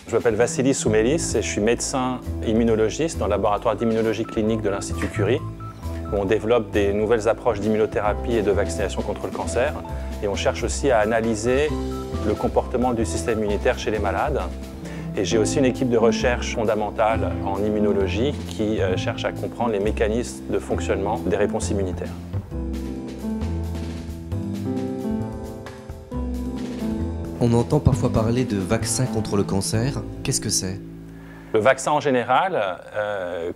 Je m'appelle Vassilis Soumelis et je suis médecin immunologiste dans le laboratoire d'immunologie clinique de l'Institut Curie, où on développe des nouvelles approches d'immunothérapie et de vaccination contre le cancer. Et on cherche aussi à analyser le comportement du système immunitaire chez les malades. Et j'ai aussi une équipe de recherche fondamentale en immunologie qui cherche à comprendre les mécanismes de fonctionnement des réponses immunitaires. On entend parfois parler de vaccin contre le cancer. Qu'est-ce que c'est? Le vaccin en général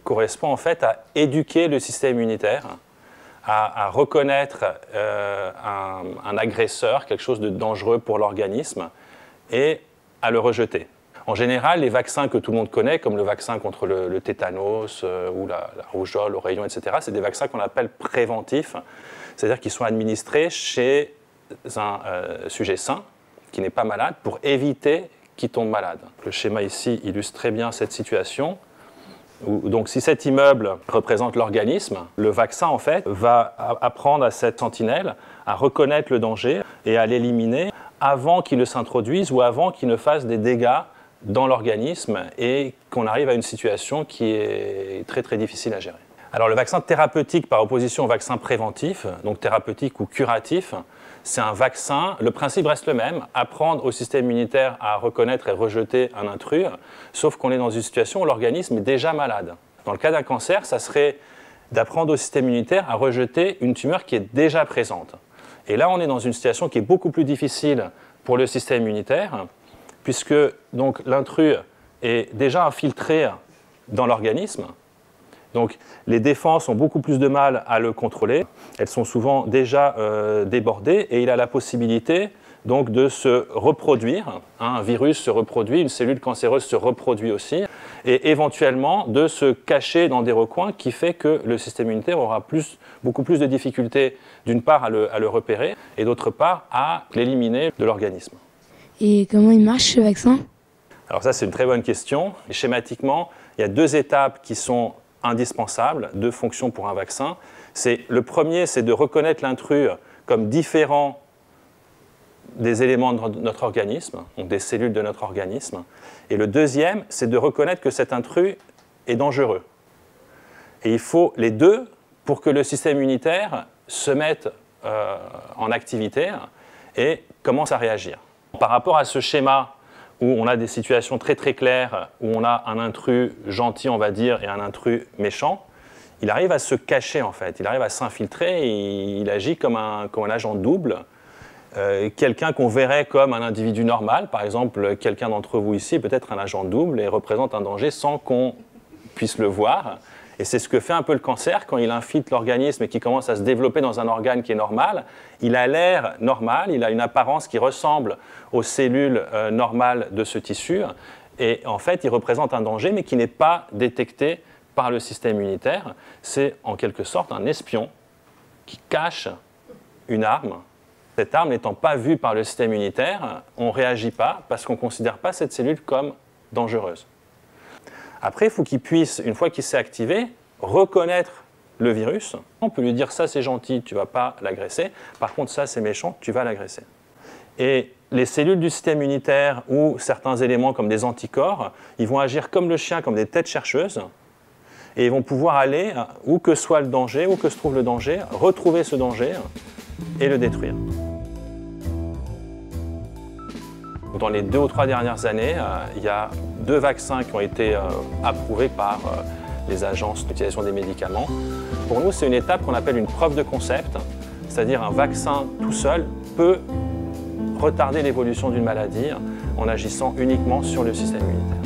correspond en fait à éduquer le système immunitaire, à reconnaître un agresseur, quelque chose de dangereux pour l'organisme, et à le rejeter. En général, les vaccins que tout le monde connaît, comme le vaccin contre le tétanos ou la rougeole, l'oreillon, etc., c'est des vaccins qu'on appelle préventifs, c'est-à-dire qu'ils sont administrés chez un sujet sain, qui n'est pas malade, pour éviter qu'il tombe malade. Le schéma ici illustre très bien cette situation. Donc si cet immeuble représente l'organisme, le vaccin en fait va apprendre à cette sentinelle à reconnaître le danger et à l'éliminer avant qu'il ne s'introduise ou avant qu'il ne fasse des dégâts dans l'organisme et qu'on arrive à une situation qui est très très difficile à gérer. Alors le vaccin thérapeutique par opposition au vaccin préventif, donc thérapeutique ou curatif, c'est un vaccin, le principe reste le même, apprendre au système immunitaire à reconnaître et rejeter un intrus, sauf qu'on est dans une situation où l'organisme est déjà malade. Dans le cas d'un cancer, ça serait d'apprendre au système immunitaire à rejeter une tumeur qui est déjà présente. Et là, on est dans une situation qui est beaucoup plus difficile pour le système immunitaire, puisque donc l'intrus est déjà infiltré dans l'organisme. Donc les défenses ont beaucoup plus de mal à le contrôler, elles sont souvent déjà débordées et il a la possibilité donc de se reproduire. Un virus se reproduit, une cellule cancéreuse se reproduit aussi et éventuellement de se cacher dans des recoins qui fait que le système immunitaire aura beaucoup plus de difficultés d'une part à le repérer et d'autre part à l'éliminer de l'organisme. Et comment il marche ce vaccin? Alors ça c'est une très bonne question. Et schématiquement, il y a deux étapes qui sont indispensables, deux fonctions pour un vaccin. Le premier, c'est de reconnaître l'intrus comme différent des éléments de notre organisme, donc des cellules de notre organisme. Et le deuxième, c'est de reconnaître que cet intrus est dangereux. Et il faut les deux pour que le système immunitaire se mette en activité et commence à réagir. Par rapport à ce schéma où on a des situations très très claires, où on a un intrus gentil, on va dire, et un intrus méchant, il arrive à se cacher en fait, il arrive à s'infiltrer et il agit comme un agent double. Quelqu'un qu'on verrait comme un individu normal, par exemple, quelqu'un d'entre vous ici est peut-être un agent double et représente un danger sans qu'on puisse le voir. Et c'est ce que fait un peu le cancer quand il infiltre l'organisme et qu'il commence à se développer dans un organe qui est normal. Il a l'air normal, il a une apparence qui ressemble aux cellules normales de ce tissu. Et en fait, il représente un danger, mais qui n'est pas détecté par le système immunitaire. C'est en quelque sorte un espion qui cache une arme. Cette arme n'étant pas vue par le système immunitaire, on ne réagit pas parce qu'on ne considère pas cette cellule comme dangereuse. Après, il faut qu'il puisse, une fois qu'il s'est activé, reconnaître le virus. On peut lui dire ça c'est gentil, tu ne vas pas l'agresser. Par contre ça c'est méchant, tu vas l'agresser. Et les cellules du système immunitaire ou certains éléments comme des anticorps, ils vont agir comme le chien, comme des têtes chercheuses. Et ils vont pouvoir aller où que soit le danger, où que se trouve le danger, retrouver ce danger et le détruire. Dans les 2 ou 3 dernières années, il y a 2 vaccins qui ont été approuvés par les agences d'utilisation des médicaments. Pour nous, c'est une étape qu'on appelle une preuve de concept, c'est-à-dire un vaccin tout seul peut retarder l'évolution d'une maladie en agissant uniquement sur le système immunitaire.